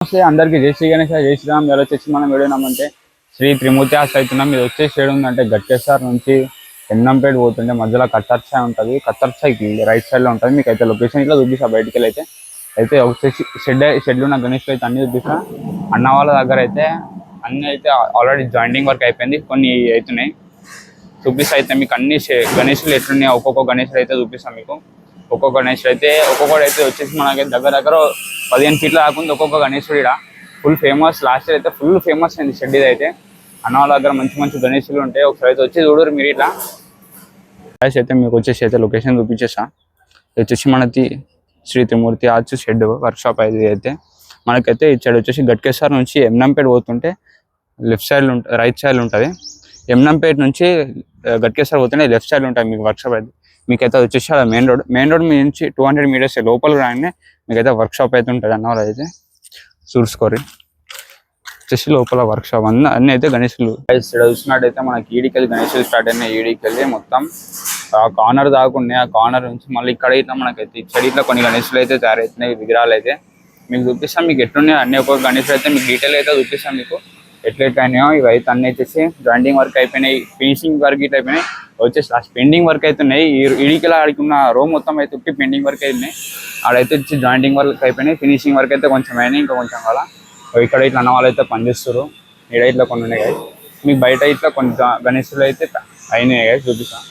నమస్తే అందరికీ జై శ్రీ గణేష్ జై శ్రీరామ్. ఎలా వచ్చేసి మనం ఏడున్నామంటే శ్రీ త్రిమూర్తి హాస్ అవుతున్నాం. ఇది వచ్చేసి ఏడు ఉందంటే గట్టేసార్ నుంచి ఎన్నంపేట పోతుంటే మధ్యలో కత్తర్చాయ్ ఉంటుంది. కత్తర్చాయ్కి రైట్ సైడ్లో ఉంటుంది. మీకు అయితే లొకేషన్ ఇట్లా చూపిస్తా. బయటికి వెళ్ళి అయితే వచ్చేసి షెడ్లు ఉన్న గణేష్లు అయితే అన్ని చూపిస్తా. అన్న వాళ్ళ దగ్గర అయితే అన్నీ అయితే ఆల్రెడీ జాయింటింగ్ వర్క్ అయిపోయింది, కొన్ని అవుతున్నాయి చూపిస్తా. అయితే మీకు అన్ని గణేష్లు ఎట్లున్నాయి ఒక్కొక్క గణేష్లు అయితే చూపిస్తాం మీకు. ఒక్కొక్క గణేషుడు అయితే ఒక్కొక్కటి అయితే వచ్చేసి మనకి దగ్గర 15 ఫీట్ల కాకుండా ఒక్కొక్క గణేశుడు ఇక్కడ ఫుల్ ఫేమస్. లాస్ట్ ఇయర్ అయితే ఫుల్ ఫేమస్ అయింది షెడ్ ఇది అయితే. అన్న వాళ్ళ దగ్గర మంచి మంచి గణేశులు ఉంటాయి. ఒకసారి అయితే వచ్చి చూడరు మీరు ఇట్లా. అయితే మీకు వచ్చేసి అయితే లొకేషన్ చూపించేసా. వచ్చేసి మనది శ్రీ త్రిమూర్తి హాస్ షెడ్ వర్క్షాప్ అయితే మనకైతే ఇచ్చాడు వచ్చేసి గట్కేసార్ నుంచి ఎమ్నంపేట పోతుంటే లెఫ్ట్ సైడ్ రైట్ సైడ్ ఉంటుంది. ఎమ్నంపేట నుంచి గట్కేసార్ పోతుంటే లెఫ్ట్ సైడ్ ఉంటుంది మీకు వర్క్షాప్ అయితే. మీకైతే వచ్చేసి అలా మెయిన్ రోడ్ మీ నుంచి 200 మీటర్స్ లోపల రాగానే మీకైతే వర్క్షాప్ అయితే ఉంటుంది. అన్న వాళ్ళు అయితే చూసుకోరి వచ్చేసి లోపల వర్క్షాప్ అన్నీ అయితే గణేశులు చూసినట్టయితే మనకి ఈడికెళ్ళి గణేశులు స్టార్ట్ అయినాయి. ఈడికెళ్ళి మొత్తం ఆ కార్నర్ దాకుండా ఆ కార్నర్ నుంచి మళ్ళీ ఇక్కడ ఇట్లా మనకైతే ఇక్కడ ఇట్లా కొన్ని గణేశులు అయితే తయారవుతున్నాయి. విగ్రహాలు అయితే మీకు చూపిస్తాం. మీకు ఎట్లున్నాయో అన్ని ఒక్కొక్క గణేశులు అయితే మీకు డీటెయిల్ అయితే చూపిస్తాం మీకు ఎట్లయినాయో. ఇవి అయితే అన్నీ వచ్చేసి జాయింటింగ్ వర్క్ అయిపోయినాయి, ఫినిషింగ్ వర్క్ ఇట్లా అయిపోయినాయి. వచ్చేసి లాస్ట్ పెండింగ్ వర్క్ అవుతున్నాయి. ఈడికెలా ఆడుకున్న రో మొత్తం అయితే ఉట్టి పెండింగ్ వర్క్ అయినాయి. ఆడైతే వచ్చి జాయింటింగ్ వర్క్ అయిపోయినాయి. ఫినిషింగ్ వర్క్ అయితే కొంచెం అయినాయి, ఇంకా కొంచెం అలా. ఇక్కడ ఇట్లా అన్న వాళ్ళు అయితే పనిచేస్తారు. ఈడ ఇట్లా కొన్ని ఉన్నాయి కదా. మీకు బయట ఇట్లా కొన్ని గణేశులు అయితే అయినాయి కదా చూపిస్తాను.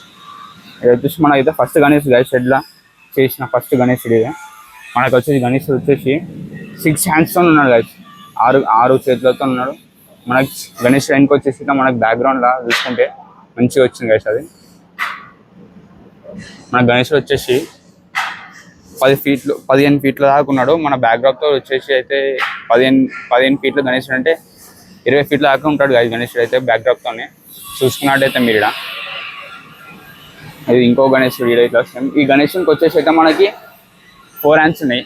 ఇది వచ్చేసి మనకైతే ఫస్ట్ గణేశుడు కదా షెడ్లా చేసిన ఫస్ట్ గణేశుడు ఇదే. మనకు వచ్చేసి గణేశుడు వచ్చేసి 6 హ్యాండ్స్తో ఉన్నాడు కదా, ఆరు చేతులతో ఉన్నాడు. మనకి గణేశుడు వెనక వచ్చేసి మనకి బ్యాక్గ్రౌండ్లా చూసుకుంటే మంచిగా వచ్చింది కదా. అది మన గణేశుడు వచ్చేసి 15 ఫీట్ల దాకా ఉన్నాడు. మన బ్యాక్డ్రాప్తో వచ్చేసి అయితే 15 ఫీట్ల గణేశుడు అంటే 20 ఫీట్ల దాకా ఉంటాడు కదా గణేశుడు అయితే బ్యాక్డ్రాప్తోనే చూసుకున్నట్టయితే మీరు. ఇది ఇంకో గణేశుడు ఈడ ఇట్లా వస్తుంది. ఈ గణేశునికి వచ్చేసి అయితే మనకి 4 హ్యాండ్స్ ఉన్నాయి.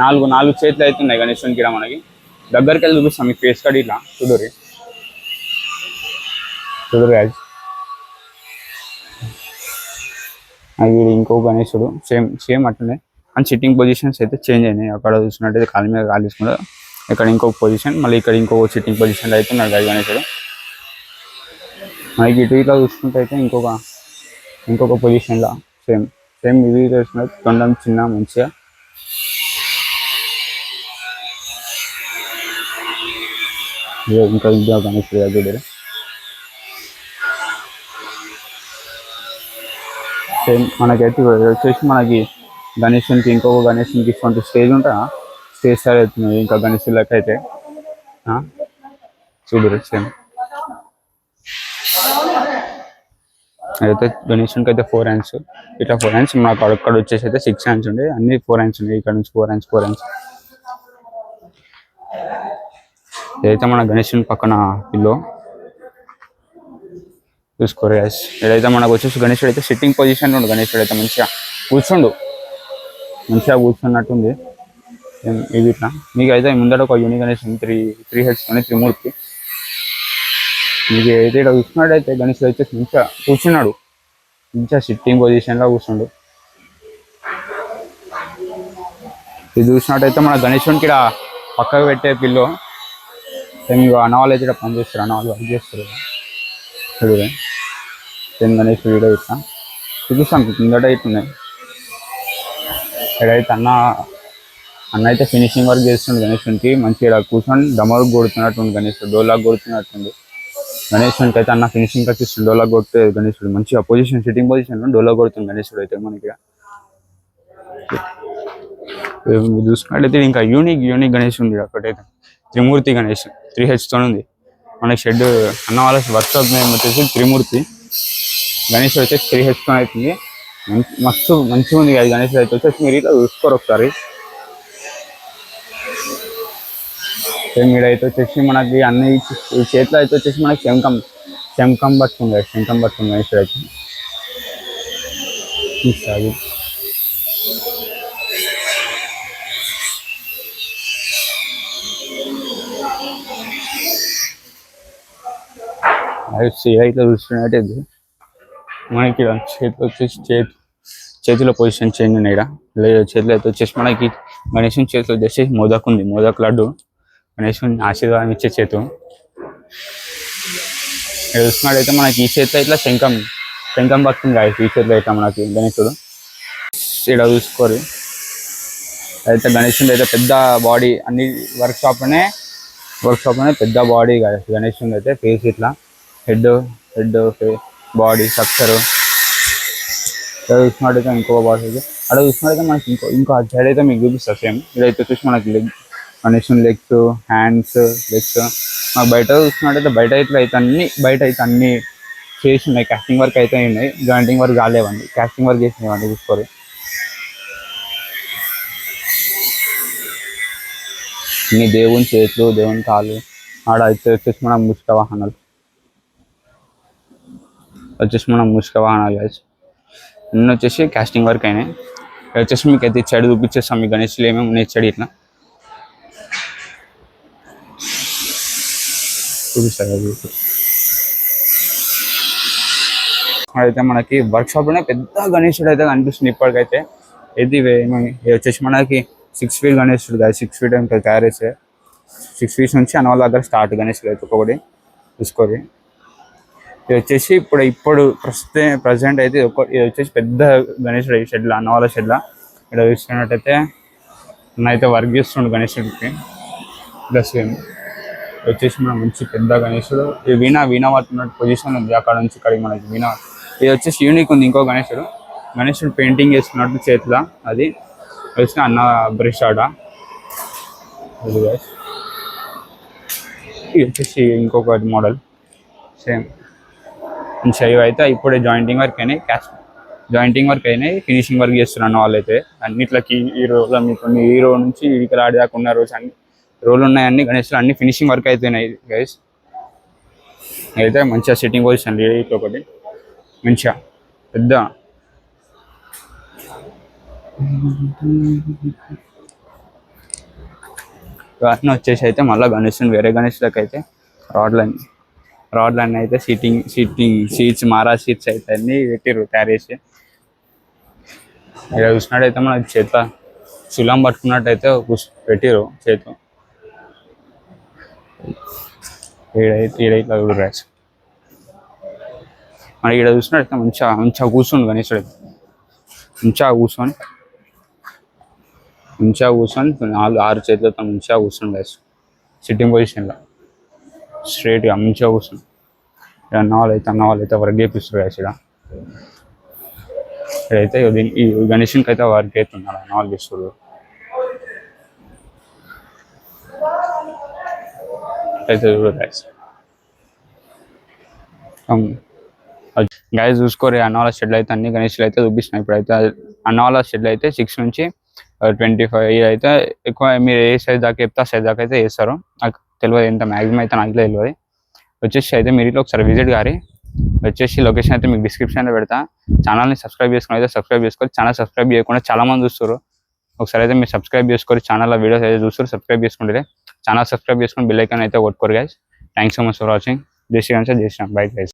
4 చేతులు అయితే ఉన్నాయి గణేశునికి. ఇక్కడ మనకి దగ్గరికి వెళ్ళి చూపిస్తాం మీకు ఫేస్ కట్ ఇట్లా చూడరు గాయస్. అది ఇంకో గణేశుడు సేమ్ అట్లనే అండ్ సిట్టింగ్ పొజిషన్స్ అయితే చేంజ్ అయినాయి. అక్కడ చూసినట్టయితే కాలు మీద కాలు తీసుకుంటారు. ఇక్కడ ఇంకొక పొజిషన్, మళ్ళీ ఇక్కడ ఇంకొక సిట్టింగ్ పొజిషన్లో అయితే ఉన్నాడు కదా గణేశుడు. మనకి ఇటు ఇట్లా చూసుకుంటే అయితే ఇంకొక పొజిషన్లో సేమ్ ఇది చూసినట్టు తొండం చిన్న మంచిగా ఇంకా గణేశుడు దగ్గర సేమ్ మనకైతే వచ్చేసి మనకి గణేశునికి ఇంకొక గణేశునికి ఇటువంటి స్టేజ్ ఉంటుందా, స్టేజ్ సైడ్ అవుతుంది. ఇంకా గణేశులకి అయితే చూడరు సేమ్ అయితే గణేశునికి అయితే 4 హ్యాండ్స్ ఇట్లా 4 హ్యాండ్స్. మాకు అక్కడ వచ్చేసి అయితే 6 హ్యాండ్స్ ఉండే, అన్ని 4 హ్యాండ్స్ ఉన్నాయి. ఇక్కడ నుంచి 4 హ్యాండ్స్. ఇదైతే మన గణేశుని పక్కన పిల్లో చూసుకోరు గ్యాస్. ఇదైతే మనకు వచ్చేసి గణేశుడు అయితే సిట్టింగ్ పొజిషన్లో ఉండు. గణేశుడు అయితే మంచిగా కూర్చున్నట్టుంది. ఇది ఇట్లా మీకు అయితే ముందర ఒక యూని గణేశుడు 3 హెడ్స్తోనే త్రిమూర్తి. మీకు అయితే ఇక్కడ చూసుకున్నట్టయితే గణేశుడు అయితే మంచిగా కూర్చున్నాడు, మంచిగా సిట్టింగ్ పొజిషన్లో కూర్చుండు. ఇది చూసినట్టయితే మన గణేశునికి ఇక్కడ పక్కకు పెట్టే పిల్లో. మీకు అన్న వాళ్ళు అయితే ఇక్కడ పనిచేస్తారు, అన్న వాళ్ళు వర్క్ చేస్తారు. చూడలే సేమ్ గణేశుడు వీడియో ఇట్లా చూపిస్తాం. కిందట ఇట్లున్నాయి. ఇక్కడైతే అన్న అయితే ఫినిషింగ్ వర్క్ చేస్తుండే గణేశునికి. మంచిగా కూర్చొని డమరుకు కొడుతున్నట్టుంది గణేశుడు, డోలాకు కొడుతున్నట్టుంది గణేశునికి. అయితే అన్న ఫినిషింగ్ వచ్చేస్తుంది, డోలాకు కొడితే గణేశుడు మంచిగా పొజిషన్ సిట్టింగ్ పొజిషన్లో డోలాకు కొడుతుంది గణేశుడు అయితే మనకి. చూసుకున్నట్టయితే ఇంకా యూనిక్ గణేశుడు ఒకటైతే త్రిమూర్తి గణేష్ 3 హెడ్స్తో ఉంది. మనకి షెడ్ అన్న వాళ్ళ వర్క్షాప్ నేమ్ వచ్చేసి త్రిమూర్తి. గణేశుడు వచ్చేసి 3 హెడ్స్తో అవుతుంది. మంచిగా ఉంది కదా గణేశుడు అయితే. వచ్చేసి మీరు ఇట్లా చూసుకోరు ఒకసారి. మీడైతే వచ్చేసి మనకి అన్ని చేతిలో అయితే వచ్చేసి మనకి శంఖం పట్టుకుంది గణేశుడు అయితే. ఇట్లా చూస్తున్నట్టయితే మనకి చేతిలో వచ్చేసి చేతిలో పొజిషన్ చేంజ్ ఉన్నాయి. ఇక్కడ చేతిలో అయితే వచ్చేసి మనకి గణేశుని చేతిలో వచ్చేసి మోదక్ ఉంది, మోదక్ లడ్డు. గణేషుని ఆశీర్వాదం ఇచ్చే చేతు. ఇక్కడ చూసుకున్నట్టయితే మనకి ఈ చేతిలో ఇట్లా శంఖం పడుతుంది గాయస్. ఈ చేతిలో ఇట్లా మనకి గణేశుడు ఇక్కడ చూసుకోరు. అయితే గణేశుడు అయితే పెద్ద బాడీ, అన్ని వర్క్ షాప్లోనే పెద్ద బాడీ గాయస్. గణేశుడు అయితే ఫేస్ ఇట్లా హెడ్ బాడీ స్ట్రక్చరు. ఇక్కడ చూసుకున్నట్టయితే ఇంకో బాడీ అయితే అక్కడ చూసుకున్నట్టయితే మనకి ఇంకో సైడ్ అయితే మీకు చూపిస్తారు సేమ్. ఇదైతే వచ్చేసి మనకి గణేశుని లెగ్స్, హ్యాండ్స్, లెగ్స్. మాకు బయట చూసుకున్నట్టయితే బయట అయితే అన్ని చేసి ఉన్నాయి. కాస్టింగ్ వర్క్ అయితే ఉన్నాయి, జాయింటింగ్ వర్క్ కాలేవండి. కాస్టింగ్ వర్క్ చేసినవండి చూసుకోరు. ఇన్ని దేవుని చేతులు, దేవుని కాళ్ళు. ఆడ అయితే వచ్చేసి మనం ముష్క వాహనాలు అన్నీ వచ్చేసి కాస్టింగ్ వర్క్ అయినాయి. వచ్చేసి మీకు అయితే చెడు చూపించేస్తాం. మీ గణేష్లు ఏమేమి ఉన్నాయి చెడు ఇట్లా చూపిస్తారు. అయితే మనకి వర్క్ షాప్లోనే పెద్ద గణేశుడు అయితే కనిపిస్తుంది ఇప్పటికైతే. ఇది వచ్చేసి మనకి 6 feet గణేశుడు కాదు, 6 feet అంటే తయారు చేస్తే 6 feet నుంచి అన్నవాళ్ళ దగ్గర స్టార్ట్ గణేశుడు అయితే ఒక్కొక్కటి చూసుకోండి. ఇది వచ్చేసి ఇప్పుడు ప్రజెంట్ అయితే ఇది వచ్చేసి పెద్ద గణేశుడు ఈ షెడ్లో, అన్నవాళ్ళ షెడ్లో. ఇక్కడ చూస్తున్నట్టయితే అయితే వర్క్ చేస్తుండే గణేశుడికి ప్లస్ వచ్చేసి మనం మంచి పెద్ద గణేశుడు. ఈ వీణ పడుతున్న పొజిషన్ ఉంది, అక్కడ నుంచి ఇక్కడికి మనకి వీణ. ఇది వచ్చేసి యూనిక్ ఉంది. ఇంకో గణేశుడు పెయింటింగ్ చేస్తున్నట్టు చేతిలో, అది వచ్చి అన్న బ్రష్ ఆడ. ఇది వచ్చేసి ఇంకొక మోడల్ సేమ్. మంచిగా ఇవి అయితే ఇప్పుడే జాయింటింగ్ వర్క్ అయినాయి, ఫినిషింగ్ వర్క్ చేస్తున్నాను వాళ్ళైతే. అన్నిట్లకి ఈ రోజులో మీకు ఈ రో నుంచి ఇడికలు ఆడేదాకా ఉన్న రోజు అన్ని రోలు ఉన్నాయన్నీ గణేష్లు అన్ని ఫినిషింగ్ వర్క్ అయిపోయినాయి గైస్. అయితే మంచిగా సిట్టింగ్ పొజిషన్ ఇట్లా ఒకటి మంచిగా పెద్ద. వాటిని వచ్చేసి అయితే మళ్ళీ గణేష్ని వేరే గణేష్లకు అయితే రాడ్లన్నీ అయితే సీట్స్ మహారాజ్ సీట్స్ అయితే అన్నీ పెట్టిర్రు తయారు చేసి. ఇక్కడ చూసినట్టయితే మనకి చేత శూలం పట్టుకున్నట్టయితే పెట్టిర్రు చేతు. ఈడైతే రైస్ మనకి ఇక్కడ చూసినట్టయితే మంచిగా కూర్చోండి గణేశుడు అయితే. మంచిగా కూర్చొని 6 చేతులతో మంచిగా కూర్చోండి గైస్. సిట్టింగ్ పొజిషన్లో స్ట్రైట్గా మంచిగా కూర్చొని. అన్నవాళ్ళు అయితే వర్క్ చేపిస్తారు గైస్. ఇక్కడైతే ఈ గణేశునికి అయితే వర్క్ అవుతున్నారు, అన్నవాళ్ళు చేస్తారు. అయితే గైస్ చూసుకోరు. అన్నవాళ్ళ షెడ్లు అయితే అన్ని గణేష్లు అయితే చూపిస్తున్నాయి. ఇప్పుడైతే అన్నవాళ్ళ షెడ్లు అయితే 6 నుంచి 25 అయితే ఎక్కువ. మీరు ఏ సైజ్ దాకా చెప్తే ఆ సైజ్ దాకా అయితే వేస్తారు. నాకు తెలియదు ఎంత మ్యాక్సిమం అయితే నాకు తెలియదు. వచ్చేసి అయితే మీరు ఇట్లా ఒకసారి విజిట్ గారి వచ్చేసి లొకేషన్ అయితే మీకు డిస్క్రిప్షన్లో పెడతా. ఛానల్ని సబ్స్క్రైబ్ చేసుకోవాలి. ఛానల్ సబ్స్క్రైబ్ చేయకుండా చాలా మంది చూస్తారు. ఒకసారి అయితే మీరు సబ్స్క్రైబ్ చేసుకోరు. ఛానల్లో వీడియోస్ అయితే చూస్తారు, సబ్స్క్రైబ్ చేసుకుంటే ఛానల్ సబ్స్క్రైబ్ చేసుకుని బెల్ ఐకాన్ అయితే కొట్టుకోరు guys. Thanks so much for watching. జై శ్రీరామ్ సార్, జై శ్రీరామ్. Bye guys.